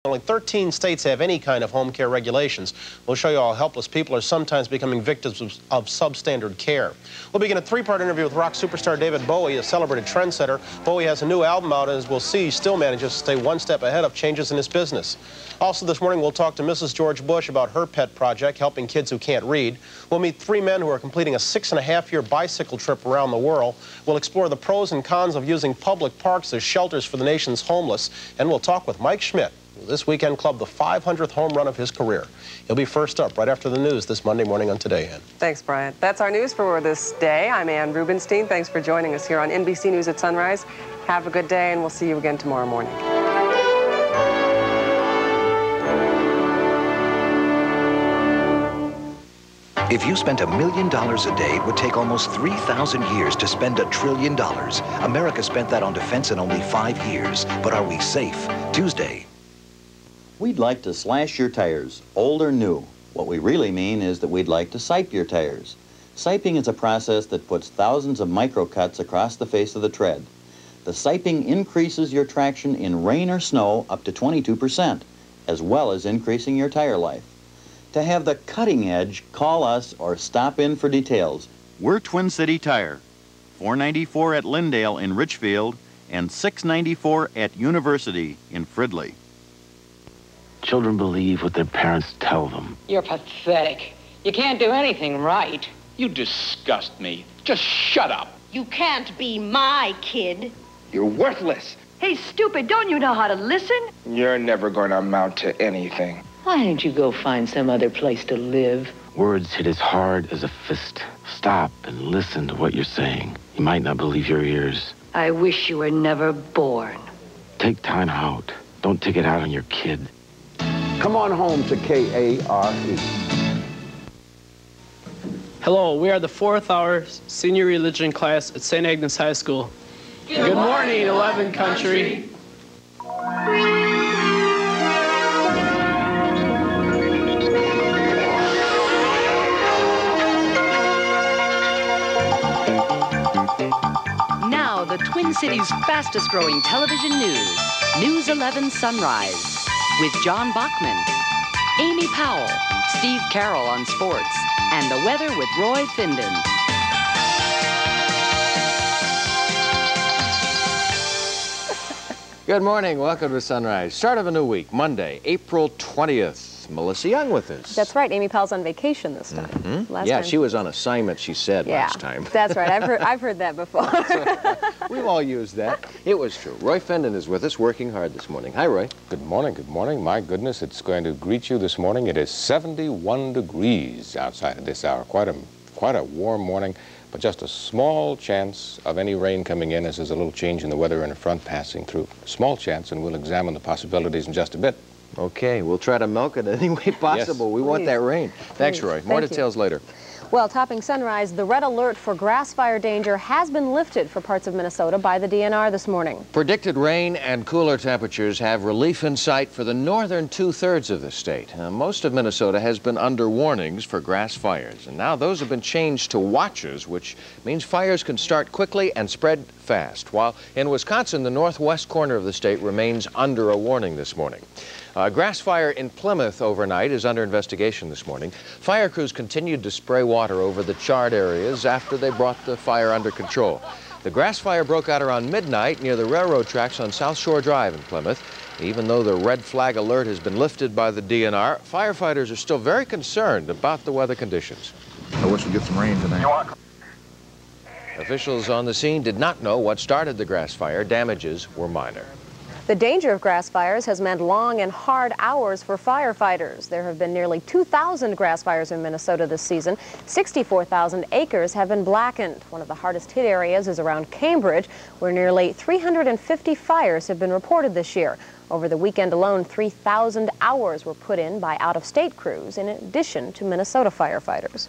Only 13 states have any kind of home care regulations. We'll show you how helpless people are sometimes becoming victims of substandard care. We'll begin a three-part interview with rock superstar David Bowie, a celebrated trendsetter. Bowie has a new album out, and as we'll see, still manages to stay one step ahead of changes in his business. Also this morning, we'll talk to Mrs. George Bush about her pet project, helping kids who can't read. We'll meet three men who are completing a 6.5-year bicycle trip around the world. We'll explore the pros and cons of using public parks as shelters for the nation's homeless. And we'll talk with Mike Schmidt, who this weekend clubbed the 500th home run of his career. He'll be first up right after the news this Monday morning on Today, Ann. Thanks, Brian. That's our news for this day. I'm Ann Rubenstein. Thanks for joining us here on NBC News at Sunrise. Have a good day, and we'll see you again tomorrow morning. If you spent $1 million a day, it would take almost 3,000 years to spend $1 trillion. America spent that on defense in only 5 years. But are we safe? Tuesday. We'd like to slash your tires, old or new. What we really mean is that we'd like to sipe your tires. Siping is a process that puts thousands of micro-cuts across the face of the tread. The siping increases your traction in rain or snow up to 22%, as well as increasing your tire life. To have the cutting edge, call us or stop in for details. We're Twin City Tire, $4.94 at Lyndale in Richfield and $6.94 at University in Fridley. Children believe what their parents tell them. You're pathetic. You can't do anything right. You disgust me. Just shut up. You can't be my kid. You're worthless. Hey, stupid, don't you know how to listen? You're never going to amount to anything. Why don't you go find some other place to live? Words hit as hard as a fist. Stop and listen to what you're saying. You might not believe your ears. I wish you were never born. Take time out. Don't take it out on your kid. Come on home to KARE. Hello, we are the 4th hour senior religion class at St. Agnes High School. Good morning, 11 country. Now, the Twin Cities' fastest growing television news, News 11 Sunrise, with John Bachman, Amy Powell, Steve Carroll on sports, and the weather with Roy Finden. Good morning. Welcome to Sunrise. Start of a new week, Monday, April 20th. Melissa Young with us. That's right. Amy Powell's on vacation this time. Yeah, she was on assignment, she said, last time. That's right. I've heard that before. We've all used that. It was true. Roy Finden is with us, working hard this morning. Hi, Roy. Good morning. Good morning. My goodness, it's going to greet you this morning. It is 71 degrees outside at this hour. Quite a warm morning, but just a small chance of any rain coming in as there's a little change in the weather and a front passing through. Small chance, and we'll examine the possibilities in just a bit. Okay, we'll try to milk it any way possible. Yes. We want that rain. Thanks, Roy. More details later. Well, topping Sunrise, the red alert for grass fire danger has been lifted for parts of Minnesota by the DNR this morning. Predicted rain and cooler temperatures have relief in sight for the northern 2/3 of the state. Most of Minnesota has been under warnings for grass fires, and now those have been changed to watches, which means fires can start quickly and spread fast, while in Wisconsin, the northwest corner of the state remains under a warning this morning. A grass fire in Plymouth overnight is under investigation this morning. Fire crews continued to spray water over the charred areas after they brought the fire under control. The grass fire broke out around midnight near the railroad tracks on South Shore Drive in Plymouth. Even though the red flag alert has been lifted by the DNR, firefighters are still very concerned about the weather conditions. I wish we'd get some rain tonight. Officials on the scene did not know what started the grass fire. Damages were minor. The danger of grass fires has meant long and hard hours for firefighters. There have been nearly 2,000 grass fires in Minnesota this season. 64,000 acres have been blackened. One of the hardest hit areas is around Cambridge, where nearly 350 fires have been reported this year. Over the weekend alone, 3,000 hours were put in by out-of-state crews, in addition to Minnesota firefighters.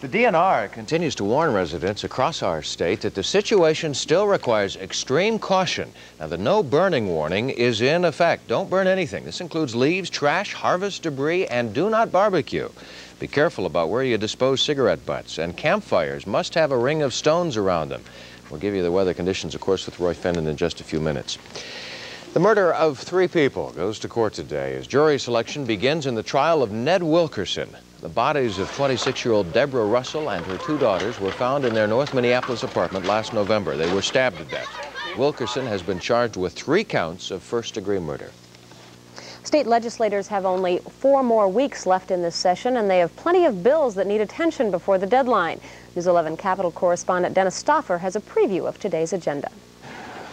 The DNR continues to warn residents across our state that the situation still requires extreme caution. Now, the no burning warning is in effect. Don't burn anything. This includes leaves, trash, harvest debris, and do not barbecue. Be careful about where you dispose cigarette butts, and campfires must have a ring of stones around them. We'll give you the weather conditions, of course, with Roy Finden in just a few minutes. The murder of 3 people goes to court today as jury selection begins in the trial of Ned Wilkerson. The bodies of 26-year-old Deborah Russell and her 2 daughters were found in their North Minneapolis apartment last November. They were stabbed to death. Wilkerson has been charged with 3 counts of first-degree murder. State legislators have only 4 more weeks left in this session, and they have plenty of bills that need attention before the deadline. News 11 Capitol correspondent Dennis Stauffer has a preview of today's agenda.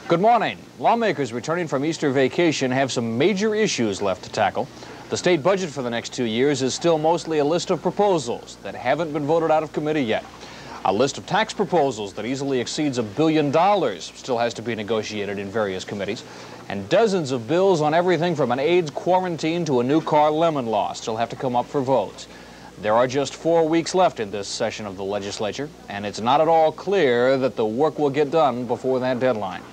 Good morning. Lawmakers returning from Easter vacation have some major issues left to tackle. The state budget for the next 2 years is still mostly a list of proposals that haven't been voted out of committee yet. A list of tax proposals that easily exceeds $1 billion still has to be negotiated in various committees. And dozens of bills on everything from an AIDS quarantine to a new car lemon law still have to come up for votes. There are just 4 weeks left in this session of the legislature, and it's not at all clear that the work will get done before that deadline.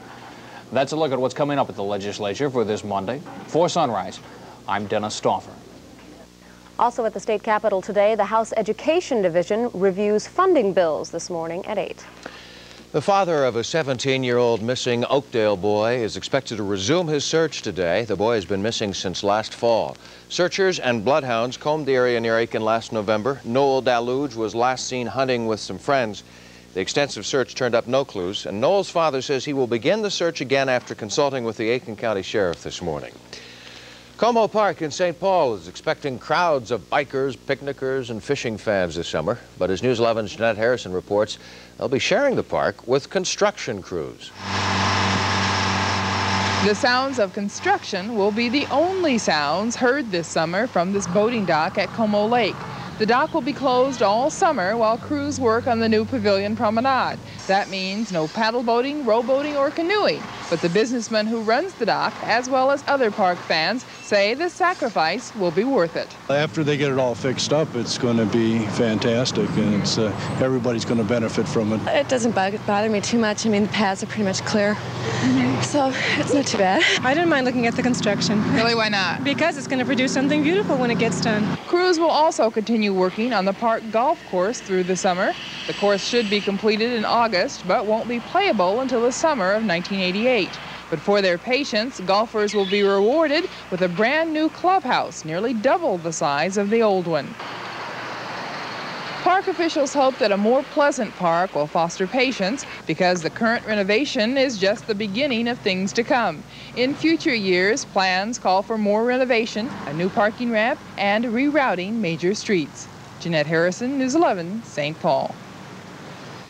That's a look at what's coming up at the legislature for this Monday. For Sunrise, I'm Dennis Stauffer. Also at the state capitol today, the House Education Division reviews funding bills this morning at 8. The father of a 17-year-old missing Oakdale boy is expected to resume his search today. The boy has been missing since last fall. Searchers and bloodhounds combed the area near Aiken last November. Noel Daluge was last seen hunting with some friends. The extensive search turned up no clues, and Noel's father says he will begin the search again after consulting with the Aiken County Sheriff this morning. Como Park in St. Paul is expecting crowds of bikers, picnickers, and fishing fans this summer. But as News 11's Jeanette Harrison reports, they'll be sharing the park with construction crews. The sounds of construction will be the only sounds heard this summer from this boating dock at Como Lake. The dock will be closed all summer while crews work on the new Pavilion Promenade. That means no paddle boating, rowboating, or canoeing. But the businessman who runs the dock, as well as other park fans, say the sacrifice will be worth it. After they get it all fixed up, it's going to be fantastic, and it's, everybody's going to benefit from it. It doesn't bother me too much. I mean, the paths are pretty much clear, so it's not too bad. I don't mind looking at the construction. Really, why not? Because it's going to produce something beautiful when it gets done. Crews will also continue working on the park golf course through the summer. The course should be completed in August, but won't be playable until the summer of 1988. But for their patience, golfers will be rewarded with a brand new clubhouse, nearly double the size of the old one. Park officials hope that a more pleasant park will foster patience because the current renovation is just the beginning of things to come. In future years, plans call for more renovation, a new parking ramp, and rerouting major streets. Jeanette Harrison, News 11, St. Paul.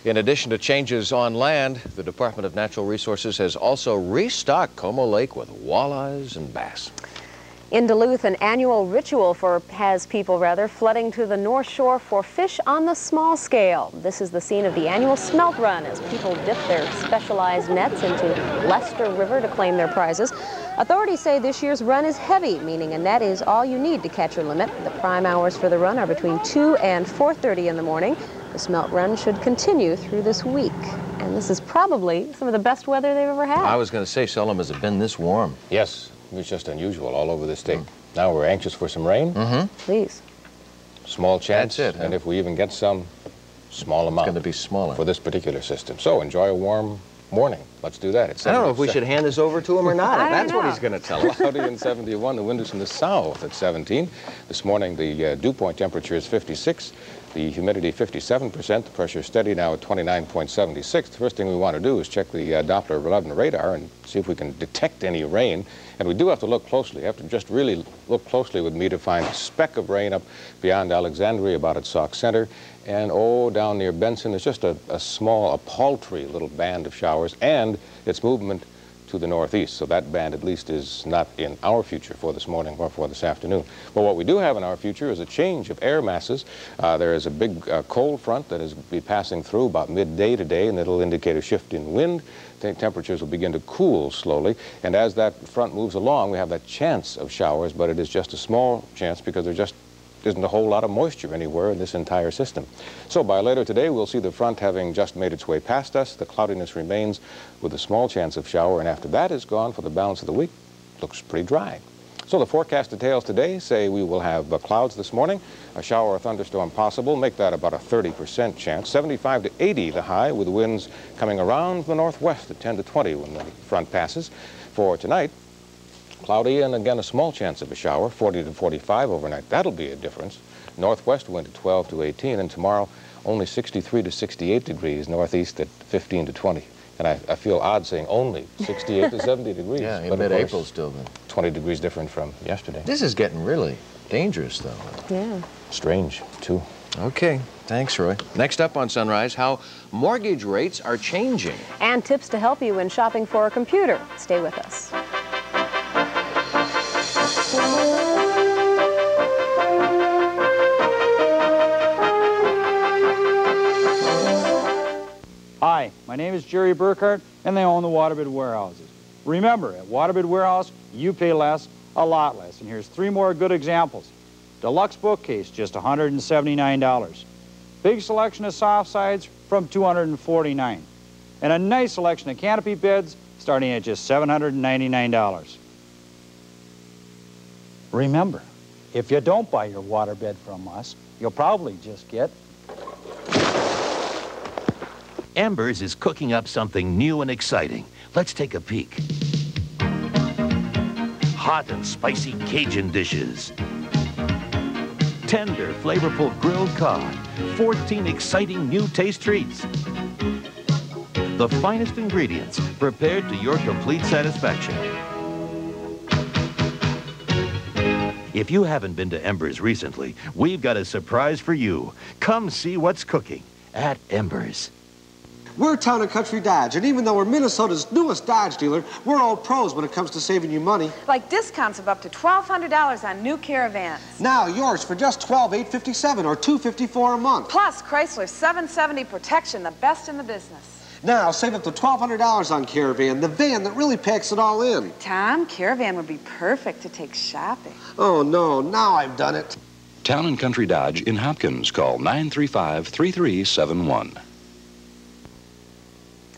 In addition to changes on land, the Department of Natural Resources has also restocked Como Lake with walleyes and bass. In Duluth, an annual ritual has people flooding to the North Shore for fish on the small scale. This is the scene of the annual smelt run as people dip their specialized nets into Lester River to claim their prizes. Authorities say this year's run is heavy, meaning a net is all you need to catch your limit. The prime hours for the run are between 2 and 4:30 in the morning. The smelt run should continue through this week. And this is probably some of the best weather they've ever had. I was going to say, seldom has it been this warm. Yes, it was just unusual all over the state. Now we're anxious for some rain. Please. Small chance. That's it. And if we even get some, small amount. It's going to be smaller. For this particular system. So enjoy a warm morning. Let's do that. I don't know if we should hand this over to him or not. That's what he's going to tell us. Cloudy and 71. The wind is from the south at 17. This morning, the dew point temperature is 56. The humidity 57%. The pressure steady now at 29.76. The first thing we want to do is check the Doppler 11 radar and see if we can detect any rain. And we do have to look closely. You have to just really look closely with me to find a speck of rain up beyond Alexandria, about at Sauk Center. And down near Benson, there's just a paltry little band of showers, and its movement to the northeast. So that band at least is not in our future for this morning or for this afternoon. But what we do have in our future is a change of air masses. There is a big cold front that is be passing through about midday today, and it'll indicate a shift in wind. Temperatures will begin to cool slowly, and as that front moves along, we have that chance of showers, but it is just a small chance because there just isn't a whole lot of moisture anywhere in this entire system. So by later today, we'll see the front having just made its way past us. The cloudiness remains with a small chance of shower, and after that is gone for the balance of the week, looks pretty dry. So the forecast details today say we will have clouds this morning, a shower or thunderstorm possible, make that about a 30% chance, 75 to 80 the high, with winds coming around from the northwest at 10 to 20 when the front passes. For tonight, Cloudy and again a small chance of a shower, 40 to 45 overnight. That'll be a difference. Northwest wind at 12 to 18, and tomorrow only 63 to 68 degrees, northeast at 15 to 20. And I feel odd saying only 68 to 70 degrees. Yeah, in but mid-April still then. 20 degrees different from yesterday. This is getting really dangerous, though. Yeah. Strange, too. Okay, thanks, Roy. Next up on Sunrise, how mortgage rates are changing. And tips to help you when shopping for a computer. Stay with us. Hi, my name is Jerry Burkhart, and they own the Waterbed Warehouses. Remember, at Waterbed Warehouse, you pay less, a lot less. And here's 3 more good examples. Deluxe bookcase, just $179. Big selection of soft sides from $249. And a nice selection of canopy beds starting at just $799. Remember, if you don't buy your waterbed from us, you'll probably just get... Embers is cooking up something new and exciting. Let's take a peek. Hot and spicy Cajun dishes. Tender, flavorful grilled cod. 14 exciting new taste treats. The finest ingredients prepared to your complete satisfaction. If you haven't been to Embers recently, we've got a surprise for you. Come see what's cooking at Embers. We're Town & Country Dodge, and even though we're Minnesota's newest Dodge dealer, we're all pros when it comes to saving you money. Like discounts of up to $1,200 on new Caravans. Now yours for just $12,857 or $254 a month. Plus Chrysler 770 protection, the best in the business. Now save up to $1,200 on Caravan, the van that really packs it all in. Tom, Caravan would be perfect to take shopping. Oh no, now I've done it. Town & Country Dodge in Hopkins. Call 935-3371.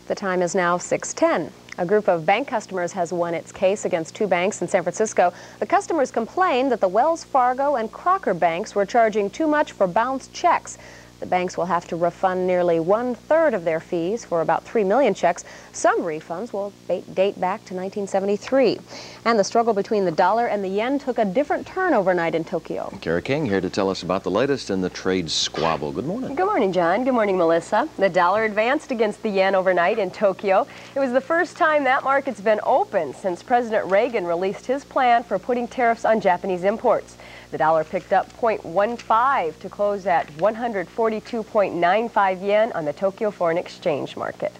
The time is now 6:10. A group of bank customers has won its case against 2 banks in San Francisco. The customers complained that the Wells Fargo and Crocker banks were charging too much for bounced checks. The banks will have to refund nearly 1/3 of their fees for about 3 million checks. Some refunds will date back to 1973. And the struggle between the dollar and the yen took a different turn overnight in Tokyo. Kara King here to tell us about the latest in the trade squabble. Good morning. Good morning, John. Good morning, Melissa. The dollar advanced against the yen overnight in Tokyo. It was the first time that market's been open since President Reagan released his plan for putting tariffs on Japanese imports. The dollar picked up 0.15 to close at 142.95 yen on the Tokyo Foreign Exchange Market.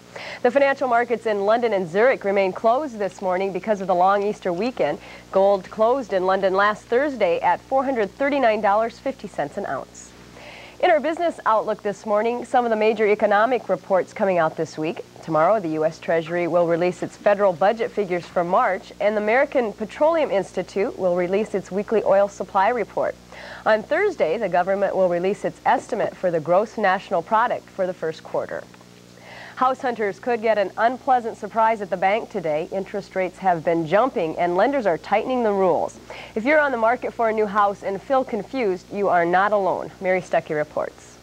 The financial markets in London and Zurich remain closed this morning because of the long Easter weekend. Gold closed in London last Thursday at $439.50 an ounce. In our business outlook this morning, some of the major economic reports coming out this week. Tomorrow, the U.S. Treasury will release its federal budget figures for March, and the American Petroleum Institute will release its weekly oil supply report. On Thursday, the government will release its estimate for the gross national product for the first quarter. House hunters could get an unpleasant surprise at the bank today. Interest rates have been jumping and lenders are tightening the rules. If you're on the market for a new house and feel confused, you are not alone. Mary Stuckey reports.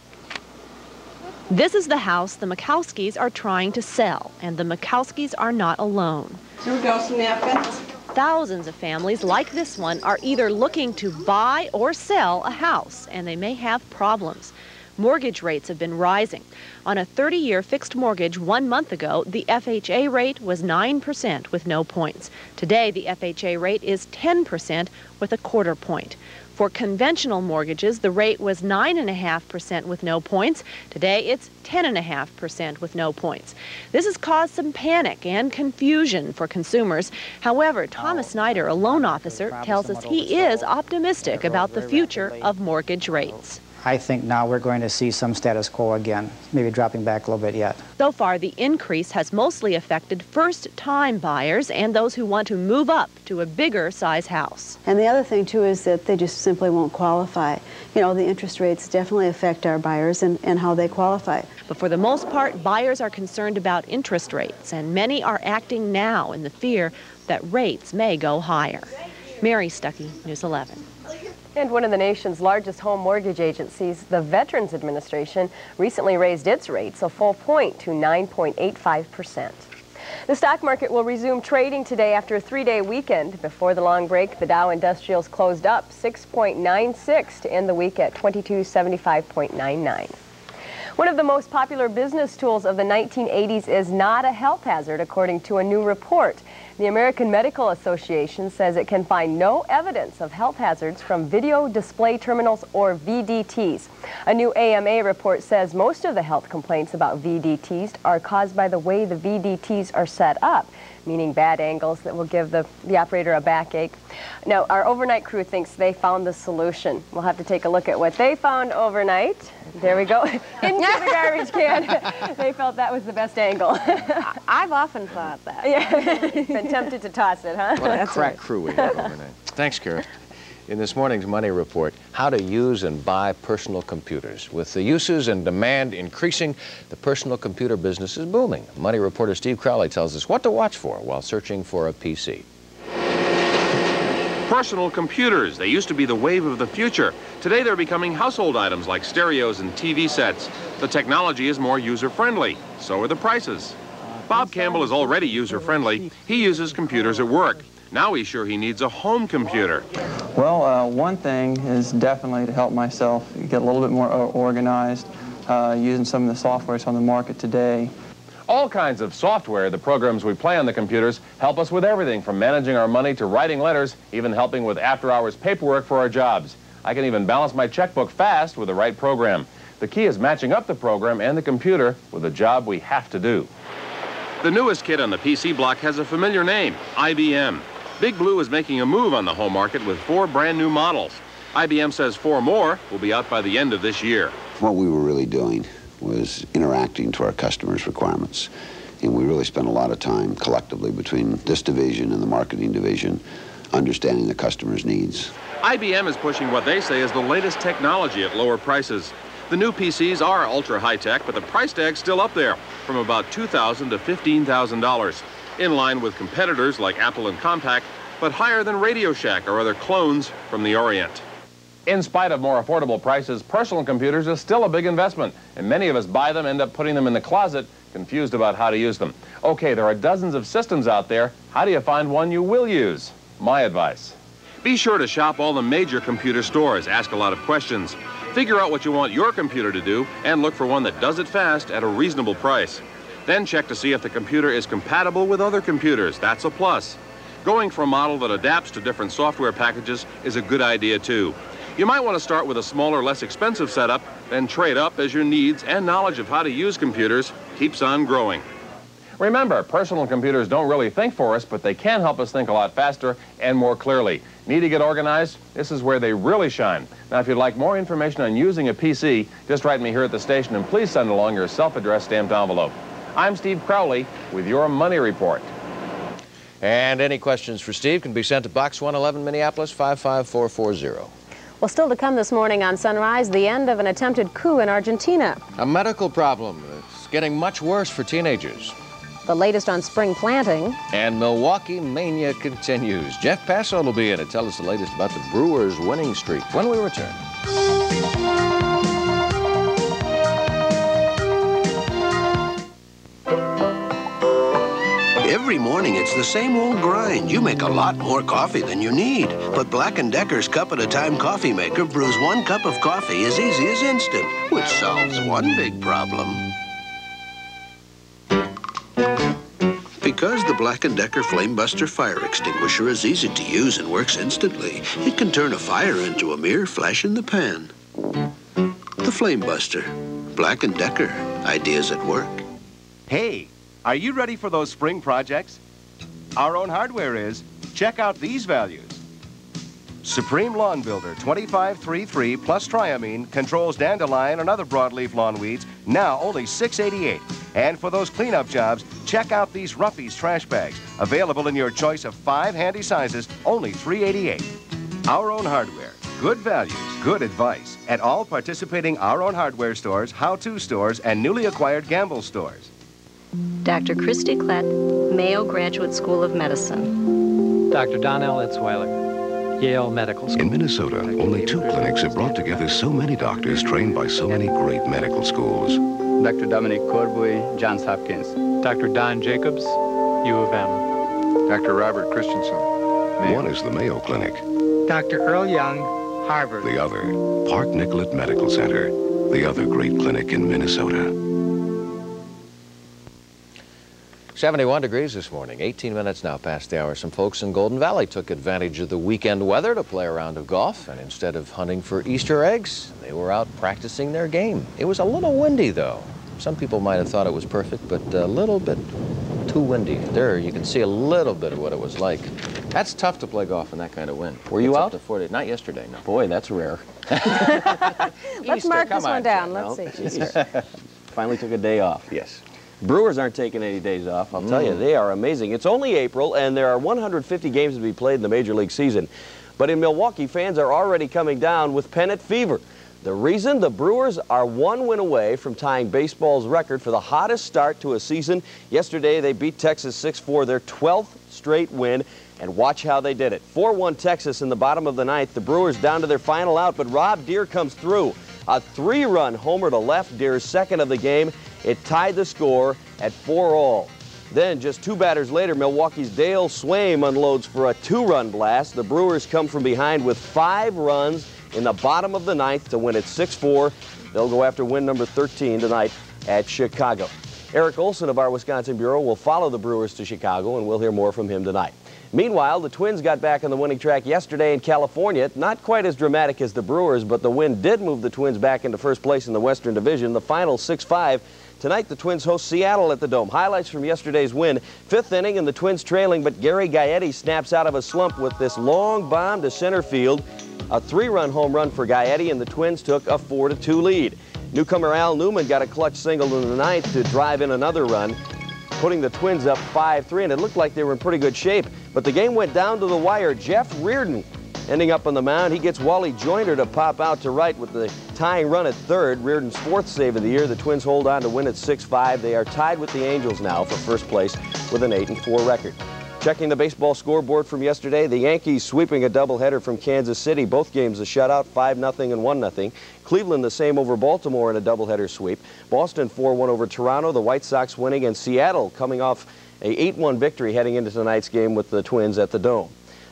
This is the house the Mikowskis are trying to sell, and the Mikowskis are not alone. So we got some napkins. Thousands of families like this one are either looking to buy or sell a house, and they may have problems. Mortgage rates have been rising. On a 30-year fixed mortgage 1 month ago, the FHA rate was 9% with no points. Today, the FHA rate is 10% with a quarter point. For conventional mortgages, the rate was 9.5% with no points. Today, it's 10.5% with no points. This has caused some panic and confusion for consumers. However, Thomas Snyder, a loan officer, tells us he is optimistic about the future of mortgage rates. I think now we're going to see some status quo again, maybe dropping back a little bit yet. So far, the increase has mostly affected first-time buyers and those who want to move up to a bigger size house. And the other thing, too, is that they just simply won't qualify. You know, the interest rates definitely affect our buyers and how they qualify. But for the most part, buyers are concerned about interest rates, and many are acting now in the fear that rates may go higher. Mary Stuckey, News 11. And one of the nation's largest home mortgage agencies, the Veterans Administration, recently raised its rates a full point to 9.85%. The stock market will resume trading today after a three-day weekend. Before the long break, the Dow Industrials closed up 6.96 to end the week at 2275.99. One of the most popular business tools of the 1980s is not a health hazard, according to a new report. The American Medical Association says it can find no evidence of health hazards from video display terminals or VDTs. A new AMA report says most of the health complaints about VDTs are caused by the way the VDTs are set up, meaning bad angles that will give the operator a backache. Now, our overnight crew thinks they found the solution. We'll have to take a look at what they found overnight. There we go. Into the garbage can. They felt that was the best angle. I've often thought that. Yeah. Been tempted to toss it, huh? What a crack crew we have overnight. Thanks, Kara. In this morning's Money Report, how to use and buy personal computers. With the uses and demand increasing, the personal computer business is booming. Money reporter Steve Crowley tells us what to watch for while searching for a PC. Personal computers. They used to be the wave of the future. Today they're becoming household items like stereos and TV sets. The technology is more user-friendly. So are the prices. Bob Campbell is already user-friendly. He uses computers at work. Now he's sure he needs a home computer. Well, one thing is definitely to help myself get a little bit more organized using some of the softwares on the market today. All kinds of software, the programs we play on the computers, help us with everything from managing our money to writing letters, even helping with after-hours paperwork for our jobs. I can even balance my checkbook fast with the right program. The key is matching up the program and the computer with the job we have to do. The newest kid on the PC block has a familiar name, IBM. Big Blue is making a move on the home market with 4 brand new models. IBM says 4 more will be out by the end of this year. What we were really doing was interacting to our customers' requirements. And we really spent a lot of time collectively between this division and the marketing division understanding the customer's needs. IBM is pushing what they say is the latest technology at lower prices. The new PCs are ultra high-tech, but the price tag's still up there, from about $2,000 to $15,000. In line with competitors like Apple and Compaq, but higher than Radio Shack or other clones from the Orient. In spite of more affordable prices, personal computers is still a big investment, and many of us buy them, end up putting them in the closet, confused about how to use them. Okay, there are dozens of systems out there. How do you find one you will use? My advice. Be sure to shop all the major computer stores, ask a lot of questions. Figure out what you want your computer to do, and look for one that does it fast at a reasonable price. Then check to see if the computer is compatible with other computers. That's a plus. Going for a model that adapts to different software packages is a good idea too. You might want to start with a smaller, less expensive setup, then trade up as your needs and knowledge of how to use computers keeps on growing. Remember, personal computers don't really think for us, but they can help us think a lot faster and more clearly. Need to get organized? This is where they really shine. Now, if you'd like more information on using a PC, just write me here at the station and please send along your self-addressed stamped envelope. I'm Steve Crowley with your Money Report. And any questions for Steve can be sent to Box 111, Minneapolis, 55440. Well, still to come this morning on Sunrise, the end of an attempted coup in Argentina. A medical problem that's getting much worse for teenagers. The latest on spring planting. And Milwaukee mania continues. Jeff Paso will be in to tell us the latest about the Brewers' winning streak when we return. Every morning, it's the same old grind. You make a lot more coffee than you need. But Black & Decker's Cup-at-a-Time coffee maker brews 1 cup of coffee as easy as instant, which solves one big problem. Because the Black & Decker Flame Buster fire extinguisher is easy to use and works instantly, it can turn a fire into a mere flash in the pan. The Flame Buster. Black & Decker. Ideas at work. Hey, are you ready for those spring projects? Our Own Hardware is. Check out these values. Supreme Lawn Builder 2533 plus Triamine controls dandelion and other broadleaf lawn weeds, now only $6.88. And for those cleanup jobs, check out these Ruffy's trash bags, available in your choice of 5 handy sizes, only $3.88. Our Own Hardware. Good values, good advice at all participating Our Own Hardware stores, how-to stores, and newly acquired Gamble stores. Dr. Christy Klett, Mayo Graduate School of Medicine. Dr. Donnell Etzweiler, Yale Medical School. In Minnesota, only 2 clinics have brought together so many doctors trained by so many great medical schools. Dr. Dominique Corbuy, Johns Hopkins. Dr. Don Jacobs, U of M. Dr. Robert Christensen. One is the Mayo Clinic. Dr. Earl Young, Harvard. The other, Park Nicollet Medical Center. The other great clinic in Minnesota. 71 degrees this morning, 18 minutes now past the hour. Some folks in Golden Valley took advantage of the weekend weather to play a round of golf, and instead of hunting for Easter eggs, they were out practicing their game. It was a little windy, though. Some people might have thought it was perfect, but a little bit too windy. There, you can see a little bit of what it was like. That's tough to play golf in that kind of wind. Were you out? To 40. Not yesterday, no. Boy, that's rare. Let's mark this one down. Let's see. Finally took a day off. Yes. Brewers aren't taking any days off. I'll tell you, they are amazing. It's only April, and there are 150 games to be played in the Major League season. But in Milwaukee, fans are already coming down with pennant fever. The reason? The Brewers are one win away from tying baseball's record for the hottest start to a season. Yesterday, they beat Texas 6-4, their 12th straight win. And watch how they did it. 4-1 Texas in the bottom of the ninth. The Brewers down to their final out, but Rob Deere comes through. A 3-run homer to left, Deere's second of the game. It tied the score at 4-all. Then, just two batters later, Milwaukee's Dale Swaim unloads for a 2-run blast. The Brewers come from behind with 5 runs in the bottom of the ninth to win at 6-4. They'll go after win number 13 tonight at Chicago. Eric Olson of our Wisconsin Bureau will follow the Brewers to Chicago, and we'll hear more from him tonight. Meanwhile, the Twins got back on the winning track yesterday in California. Not quite as dramatic as the Brewers, but the win did move the Twins back into first place in the Western Division. The final 6-5. Tonight, the Twins host Seattle at the Dome. Highlights from yesterday's win. 5th inning and the Twins trailing, but Gary Gaetti snaps out of a slump with this long bomb to center field. A 3-run home run for Gaetti, and the Twins took a 4-2 lead. Newcomer Al Newman got a clutch single in the ninth to drive in another run, putting the Twins up 5-3, and it looked like they were in pretty good shape. But the game went down to the wire. Jeff Reardon ending up on the mound. He gets Wally Joyner to pop out to right with the tying run at third. Reardon's 4th save of the year. The Twins hold on to win at 6-5. They are tied with the Angels now for first place with an 8-4 record. Checking the baseball scoreboard from yesterday, the Yankees sweeping a doubleheader from Kansas City. Both games a shutout, 5-0 and 1-0. Cleveland the same over Baltimore in a doubleheader sweep. Boston 4-1 over Toronto. The White Sox winning, and Seattle coming off a 8-1 victory heading into tonight's game with the Twins at the Dome.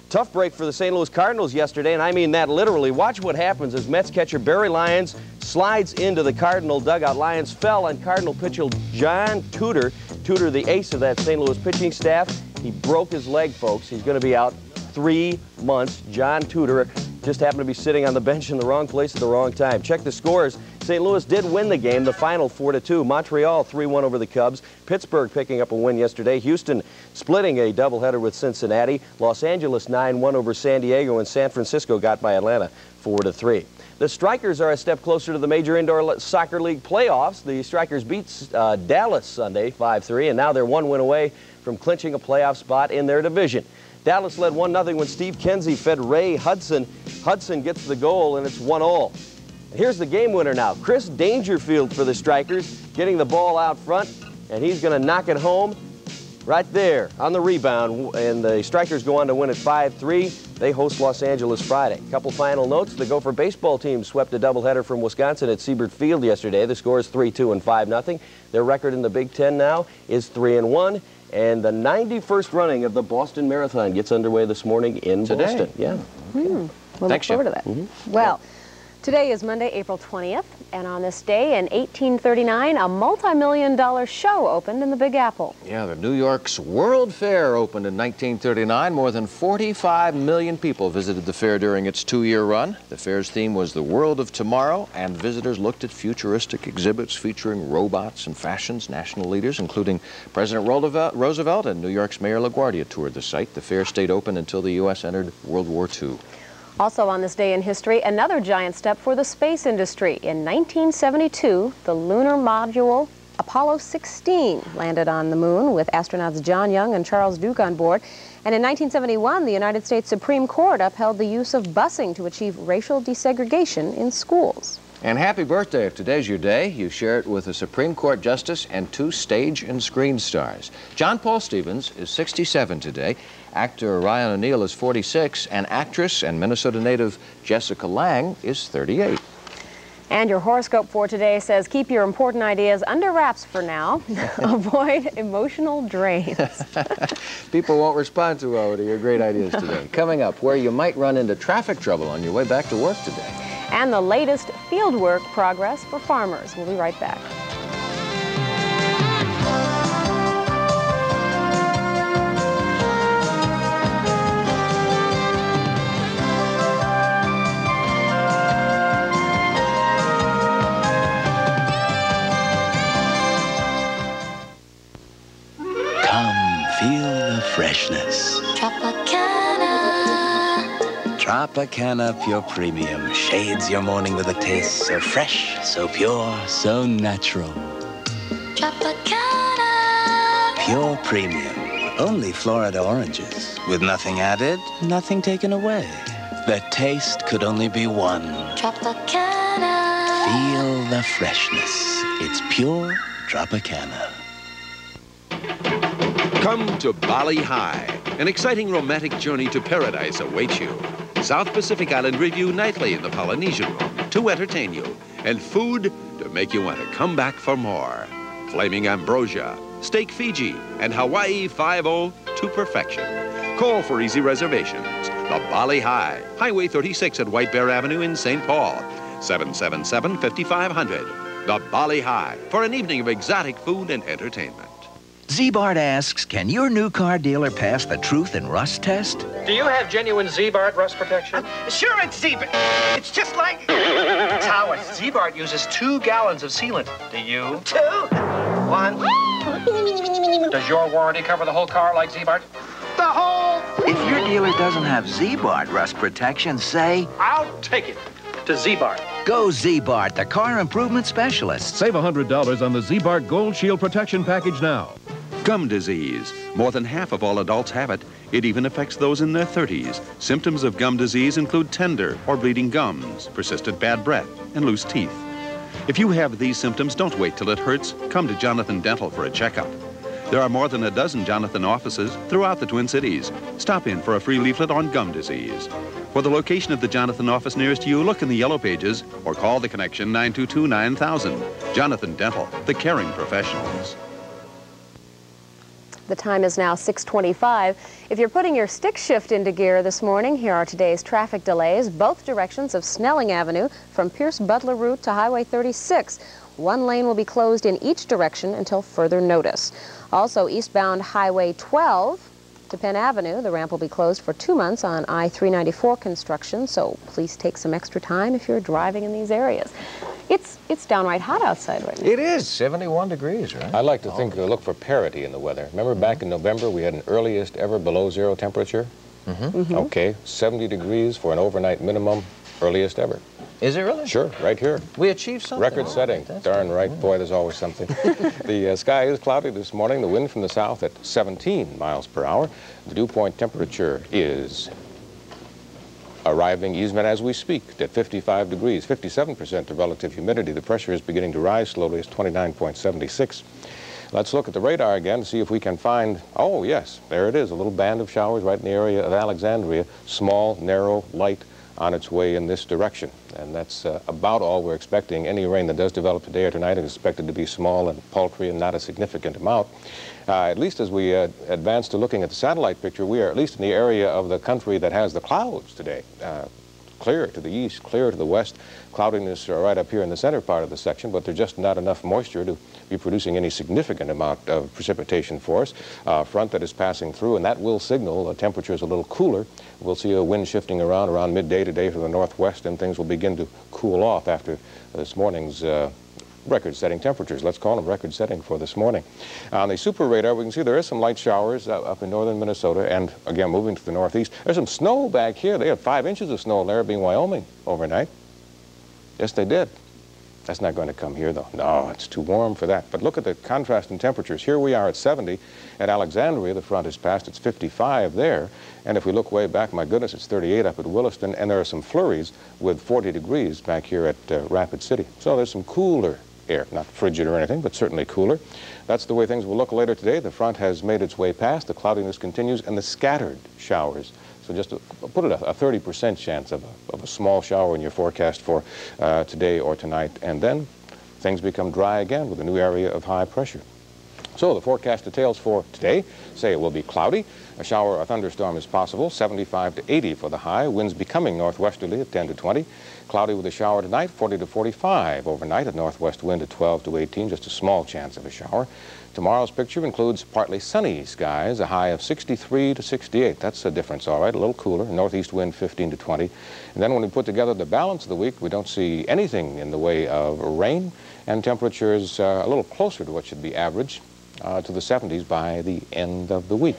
Tough break for the St. Louis Cardinals yesterday, and I mean that literally. Watch what happens as Mets catcher Barry Lyons slides into the Cardinal dugout. Lyons fell on Cardinal pitcher John Tudor. Tudor, the ace of that St. Louis pitching staff. He broke his leg, folks. He's going to be out 3 months. John Tudor just happened to be sitting on the bench in the wrong place at the wrong time. Check the scores. St. Louis did win the game, the final 4-2. Montreal 3-1 over the Cubs. Pittsburgh picking up a win yesterday. Houston splitting a doubleheader with Cincinnati. Los Angeles 9-1 over San Diego, and San Francisco got by Atlanta 4-3. The Strikers are a step closer to the Major Indoor Soccer League playoffs. The Strikers beat Dallas Sunday 5-3, and now they're 1 win away from clinching a playoff spot in their division. Dallas led 1-0 when Steve Kenzie fed Ray Hudson. Hudson gets the goal, and it's 1-all. Here's the game winner now. Chris Dangerfield for the Strikers, getting the ball out front, and he's going to knock it home right there on the rebound, and the Strikers go on to win at 5-3. They host Los Angeles Friday. Couple final notes. The Gopher baseball team swept a doubleheader from Wisconsin at Siebert Field yesterday. The score is 3-2 and 5-0. Their record in the Big Ten now is 3-1. And the 91st running of the Boston Marathon gets underway this morning in Boston. Yeah. We'll look forward to that. Well, today is Monday, April 20th, and on this day in 1839, a multi-million-dollar show opened in the Big Apple. Yeah, the New York's World Fair opened in 1939. More than 45 million people visited the fair during its 2-year run. The fair's theme was the world of tomorrow, and visitors looked at futuristic exhibits featuring robots and fashions. National leaders, including President Roosevelt and New York's Mayor LaGuardia, toured the site. The fair stayed open until the U.S. entered World War II. Also on this day in history, another giant step for the space industry. In 1972, the lunar module Apollo 16 landed on the moon with astronauts John Young and Charles Duke on board. And in 1971, the United States Supreme Court upheld the use of busing to achieve racial desegregation in schools. And happy birthday if today's your day. You share it with a Supreme Court justice and 2 stage and screen stars. John Paul Stevens is 67 today. Actor Ryan O'Neal is 46, and actress and Minnesota native Jessica Lange is 38. And your horoscope for today says keep your important ideas under wraps for now. Avoid emotional drains. People won't respond too well to your great ideas today. Coming up, where you might run into traffic trouble on your way back to work today. And the latest fieldwork progress for farmers. We'll be right back. Feel the freshness. Tropicana Pure Premium shades your morning with a taste so fresh, so pure, so natural. Tropicana Pure Premium. Only Florida oranges. With nothing added, nothing taken away. The taste could only be one. Tropicana. Feel the freshness. It's pure Tropicana. Come to Bali High. An exciting romantic journey to paradise awaits you. South Pacific Island Review nightly in the Polynesian Room to entertain you. And food to make you want to come back for more. Flaming Ambrosia, Steak Fiji, and Hawaii 5-0 to perfection. Call for easy reservations. The Bali High, Highway 36 at White Bear Avenue in St. Paul. 777-5500. The Bali High for an evening of exotic food and entertainment. Z-Bart asks, can your new car dealer pass the truth and rust test? Do you have genuine Z-Bart rust protection? Sure, it's Z-Bart. It's just like... It's ours. Z-Bart uses 2 gallons of sealant. Do you? 2? 1. Does your warranty cover the whole car like Z-Bart? The whole... If your dealer doesn't have Z-Bart rust protection, say... I'll take it to Z-Bart. Go Z-Bart, the car improvement specialist. Save $100 on the Z-Bart Gold Shield Protection Package now. Gum disease. More than half of all adults have it. It even affects those in their 30s. Symptoms of gum disease include tender or bleeding gums, persistent bad breath, and loose teeth. If you have these symptoms, don't wait till it hurts. Come to Jonathan Dental for a checkup. There are more than a dozen Jonathan offices throughout the Twin Cities. Stop in for a free leaflet on gum disease. For the location of the Jonathan office nearest you, look in the yellow pages or call the connection 922-9000. Jonathan Dental, the caring professionals. The time is now 6:25. If you're putting your stick shift into gear this morning, here are today's traffic delays. Both directions of Snelling Avenue from Pierce Butler Route to Highway 36. One lane will be closed in each direction until further notice. Also, eastbound Highway 12 to Penn Avenue, the ramp will be closed for 2 months on I-394 construction, so please take some extra time if you're driving in these areas. It's downright hot outside right now. It is 71 degrees, right? I like to look for parity in the weather. Remember back in November we had an earliest ever below zero temperature? Okay, 70 degrees for an overnight minimum, earliest ever. Is it really? Sure, right here. We achieved something. Record setting. Darn right. Boy, there's always something. The sky is cloudy this morning. The wind from the south at 17 miles per hour. The dew point temperature is arriving even as we speak at 55 degrees, 57% of relative humidity. The pressure is beginning to rise slowly. It's 29.76. Let's look at the radar again to see if we can find, oh yes, there it is, a little band of showers right in the area of Alexandria, small, narrow, light, on its way in this direction. And that's about all we're expecting. Any rain that does develop today or tonight is expected to be small and paltry and not a significant amount. At least as we advance to looking at the satellite picture, we are at least in the area of the country that has the clouds today. Clear to the east, clear to the west. Cloudiness right up here in the center part of the section, but there's just not enough moisture to be producing any significant amount of precipitation for us. Front that is passing through, and that will signal the temperature is a little cooler. We'll see a wind shifting around midday today from the northwest, and things will begin to cool off after this morning's record-setting temperatures. Let's call them record-setting for this morning. On the super radar, we can see there is some light showers up in northern Minnesota, and again, moving to the northeast. There's some snow back here. They had 5 inches of snow in Larrabee, Wyoming overnight. Yes, they did. That's not going to come here, though. No, it's too warm for that. But look at the contrast in temperatures. Here we are at 70. At Alexandria, the front is past. It's 55 there. And if we look way back, my goodness, it's 38 up at Williston. And there are some flurries with 40 degrees back here at Rapid City. So there's some cooler air. Not frigid or anything, but certainly cooler. That's the way things will look later today. The front has made its way past. The cloudiness continues, and the scattered showers So just to put it a 30% chance of a small shower in your forecast for today or tonight, and then things become dry again with a new area of high pressure. So the forecast details for today say it will be cloudy. A shower or thunderstorm is possible, 75 to 80 for the high. Winds becoming northwesterly at 10 to 20. Cloudy with a shower tonight, 40 to 45 overnight. A northwest wind at 12 to 18, just a small chance of a shower. Tomorrow's picture includes partly sunny skies, a high of 63 to 68. That's a difference, all right, a little cooler. Northeast wind 15 to 20. And then when we put together the balance of the week, we don't see anything in the way of rain, and temperatures a little closer to what should be average, to the 70s by the end of the week.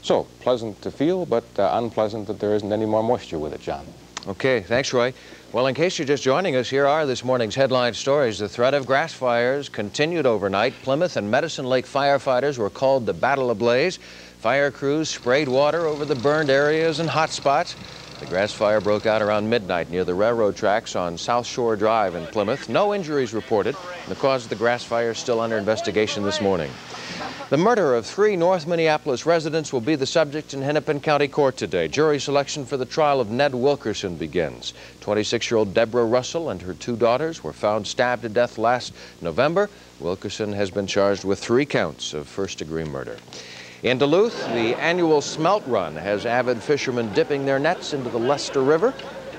So, pleasant to feel, but unpleasant that there isn't any more moisture with it, John. Okay, thanks, Roy. Well, in case you're just joining us, here are this morning's headline stories. The threat of grass fires continued overnight. Plymouth and Medicine Lake firefighters were called to battle ablaze. Fire crews sprayed water over the burned areas and hot spots. The grass fire broke out around midnight near the railroad tracks on South Shore Drive in Plymouth. No injuries reported. The cause of the grass fire is still under investigation this morning. The murder of 3 North Minneapolis residents will be the subject in Hennepin County Court today. Jury selection for the trial of Ned Wilkerson begins. 26-year-old Deborah Russell and her 2 daughters were found stabbed to death last November. Wilkerson has been charged with 3 counts of first-degree murder. In Duluth, the annual smelt run has avid fishermen dipping their nets into the Lester River.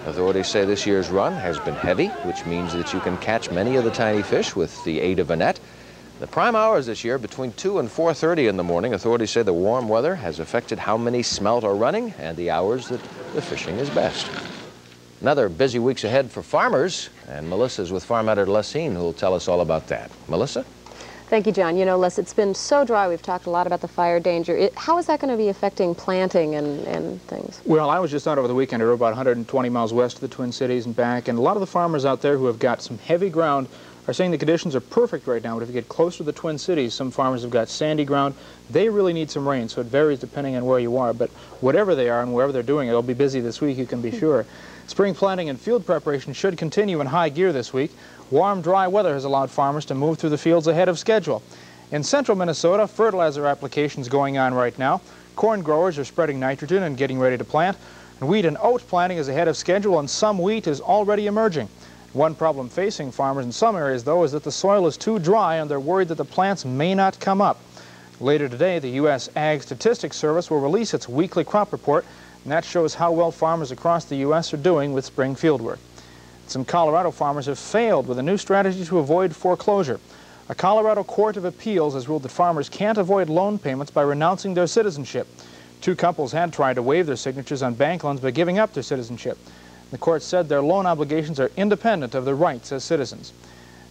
Authorities say this year's run has been heavy, which means that you can catch many of the tiny fish with the aid of a net. The prime hours this year, between 2 and 4:30 in the morning, authorities say the warm weather has affected how many smelt are running and the hours that the fishing is best. Another busy weeks ahead for farmers, and Melissa's with farm editor Les Heen, who will tell us all about that. Melissa? Thank you, John. You know, Les, it's been so dry. We've talked a lot about the fire danger. How is that going to be affecting planting and things? Well, I was just out over the weekend. I rode about 120 miles west of the Twin Cities and back, and a lot of the farmers out there who have got some heavy ground are saying the conditions are perfect right now, but if you get closer to the Twin Cities, some farmers have got sandy ground. They really need some rain, so it varies depending on where you are. But whatever they are and wherever they're doing it, they'll be busy this week, you can be sure. Spring planting and field preparation should continue in high gear this week. Warm, dry weather has allowed farmers to move through the fields ahead of schedule. In central Minnesota, fertilizer applications going on right now. Corn growers are spreading nitrogen and getting ready to plant. And wheat and oat planting is ahead of schedule, and some wheat is already emerging. One problem facing farmers in some areas, though, is that the soil is too dry and they're worried that the plants may not come up. Later today, the U.S. Ag Statistics Service will release its weekly crop report, and that shows how well farmers across the U.S. are doing with spring fieldwork. Some Colorado farmers have failed with a new strategy to avoid foreclosure. A Colorado Court of Appeals has ruled that farmers can't avoid loan payments by renouncing their citizenship. 2 couples had tried to waive their signatures on bank loans by giving up their citizenship. The court said their loan obligations are independent of their rights as citizens.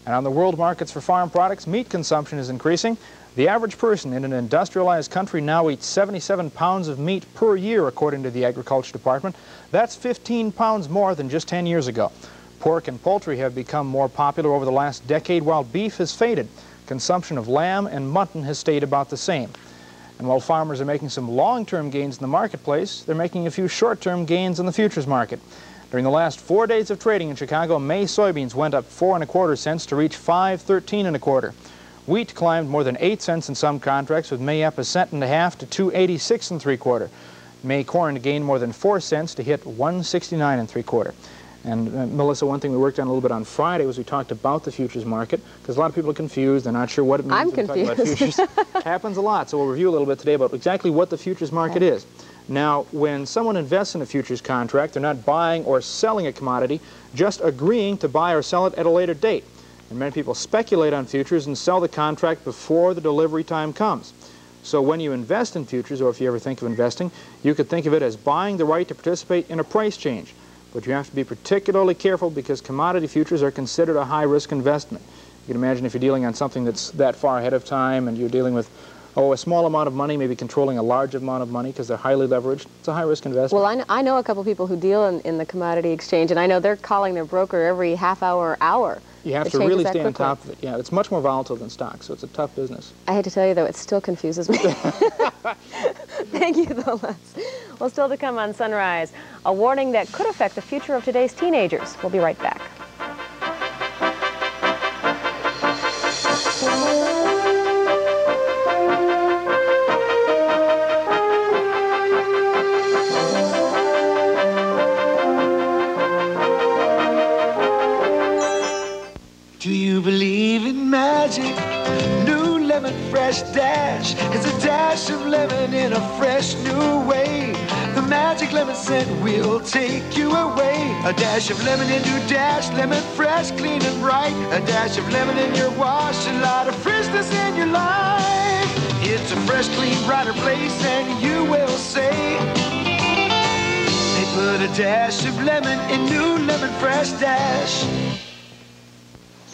And on the world markets for farm products, meat consumption is increasing. The average person in an industrialized country now eats 77 pounds of meat per year, according to the Agriculture Department. That's 15 pounds more than just 10 years ago. Pork and poultry have become more popular over the last decade, while beef has faded. Consumption of lamb and mutton has stayed about the same. And while farmers are making some long-term gains in the marketplace, they're making a few short-term gains in the futures market. During the last 4 days of trading in Chicago, May soybeans went up 4 1/4 cents to reach 5.13 1/4. Wheat climbed more than 8 cents in some contracts, with May up 1.5 cents to 2.86 3/4. May corn gained more than 4 cents to hit 1.69 3/4. And Melissa, one thing we worked on a little bit on Friday was we talked about the futures market, because a lot of people are confused. They're not sure what it means. I'm confused. About futures. Happens a lot, so we'll review a little bit today about exactly what the futures market is. Now, when someone invests in a futures contract, they're not buying or selling a commodity, just agreeing to buy or sell it at a later date. And many people speculate on futures and sell the contract before the delivery time comes. So when you invest in futures, or if you ever think of investing, you could think of it as buying the right to participate in a price change. But you have to be particularly careful because commodity futures are considered a high-risk investment. You can imagine if you're dealing on something that's that far ahead of time and you're dealing with a small amount of money, maybe controlling a large amount of money because they're highly leveraged. It's a high-risk investment. Well, I know a couple people who deal in the commodity exchange, and I know they're calling their broker every half hour or hour. You have to really stay on top of it. Yeah, it's much more volatile than stocks, so it's a tough business. I hate to tell you, though, it still confuses me. Thank you, though, Les. Well, still to come on Sunrise, a warning that could affect the future of today's teenagers. We'll be right back. you believe in magic? New lemon fresh dash is a dash of lemon in a fresh new way. The magic lemon scent will take you away. A dash of lemon in your dash, lemon fresh, clean and bright. A dash of lemon in your wash, a lot of freshness in your life. It's a fresh, clean, brighter place, and you will say they put a dash of lemon in new lemon fresh dash.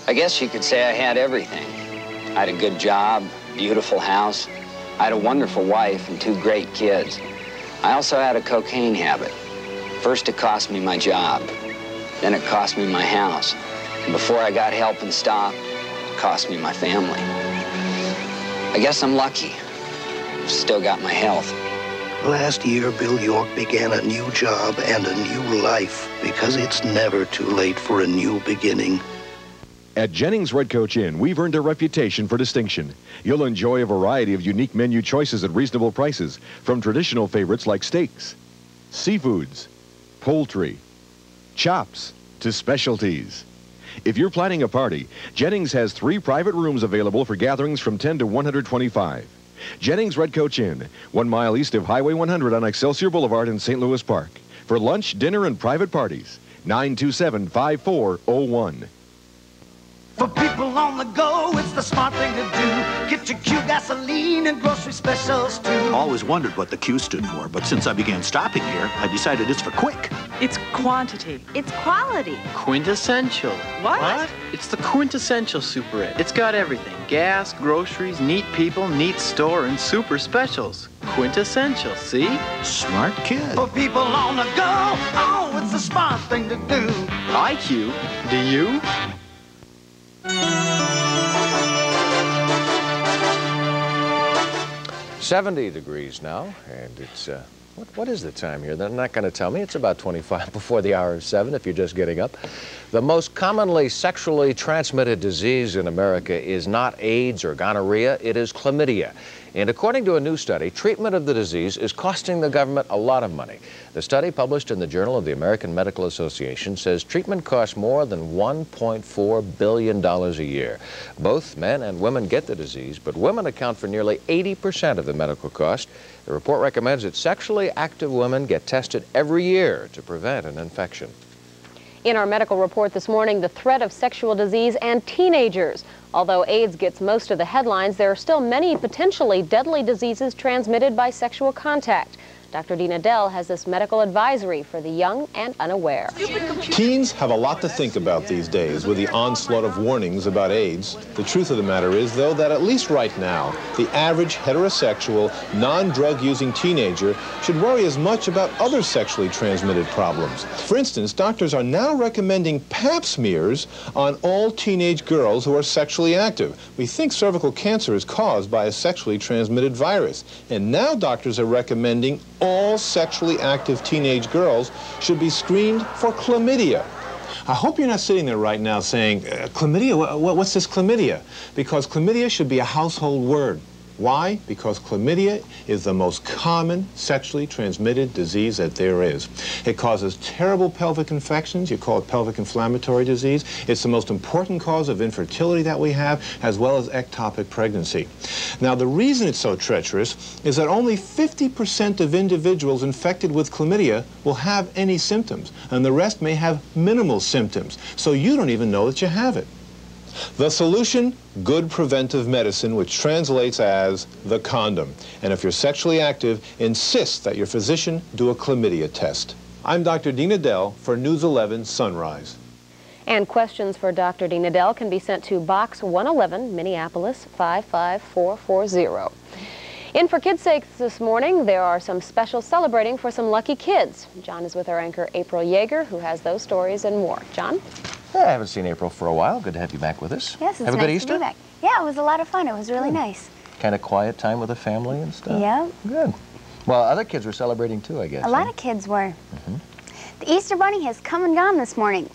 I guess you could say I had everything. I had a good job, beautiful house. I had a wonderful wife and 2 great kids. I also had a cocaine habit. First it cost me my job, then it cost me my house. And before I got help and stop, it cost me my family. I guess I'm lucky. Still got my health. Last year, Bill York began a new job and a new life because it's never too late for a new beginning. At Jennings Red Coach Inn, we've earned a reputation for distinction. You'll enjoy a variety of unique menu choices at reasonable prices, from traditional favorites like steaks, seafoods, poultry, chops, to specialties. If you're planning a party, Jennings has 3 private rooms available for gatherings from 10 to 125. Jennings Red Coach Inn, 1 mile east of Highway 100 on Excelsior Boulevard in St. Louis Park. For lunch, dinner, and private parties, 927-5401. For people on the go, it's the smart thing to do. Get your Q gasoline and grocery specials too. Always wondered what the Q stood for, but since I began stopping here, I decided it's for quick. It's quantity. It's quality. Quintessential. What? It's the quintessential superette. It's got everything. Gas, groceries, neat people, neat store, and super specials. Quintessential, see? Smart kid. For people on the go, oh, it's the smart thing to do. IQ, do you? 70 degrees now, and it's, what is the time here? They're not going to tell me. It's about 25 before the hour of 7 if you're just getting up. The most commonly sexually transmitted disease in America is not AIDS or gonorrhea, it is chlamydia. And according to a new study, treatment of the disease is costing the government a lot of money. The study, published in the Journal of the American Medical Association, says treatment costs more than $1.4 billion a year. Both men and women get the disease, but women account for nearly 80% of the medical cost. The report recommends that sexually active women get tested every year to prevent an infection. In our medical report this morning, the threat of sexual disease and teenagers. Although AIDS gets most of the headlines, there are still many potentially deadly diseases transmitted by sexual contact. Dr. Dina Dell has this medical advisory for the young and unaware. Teens have a lot to think about these days with the onslaught of warnings about AIDS. The truth of the matter is, though, that at least right now, the average heterosexual, non-drug-using teenager should worry as much about other sexually transmitted problems. For instance, doctors are now recommending pap smears on all teenage girls who are sexually active. We think cervical cancer is caused by a sexually transmitted virus. And now doctors are recommending all sexually active teenage girls should be screened for chlamydia. I hope you're not sitting there right now saying, chlamydia, what's this chlamydia? Because chlamydia should be a household word. Why? Because chlamydia is the most common sexually transmitted disease that there is. It causes terrible pelvic infections. You call it pelvic inflammatory disease. It's the most important cause of infertility that we have, as well as ectopic pregnancy. Now, the reason it's so treacherous is that only 50% of individuals infected with chlamydia will have any symptoms, and the rest may have minimal symptoms. So you don't even know that you have it. The solution, good preventive medicine, which translates as the condom. And if you're sexually active, insist that your physician do a chlamydia test. I'm Dr. Dina Dell for News 11 Sunrise. And questions for Dr. Dina Dell can be sent to Box 111, Minneapolis 55440. In For Kids' Sake this morning, there are some specials celebrating for some lucky kids. John is with our anchor, April Yeager, who has those stories and more. John? I haven't seen April for a while. Good to have you back with us. Yes, it's have a nice good Easter? to be back. Yeah, it was a lot of fun. It was really nice. Kind of quiet time with the family and stuff? Yeah. Good. Well, other kids were celebrating too, I guess. A lot of kids were. The Easter Bunny has come and gone this morning.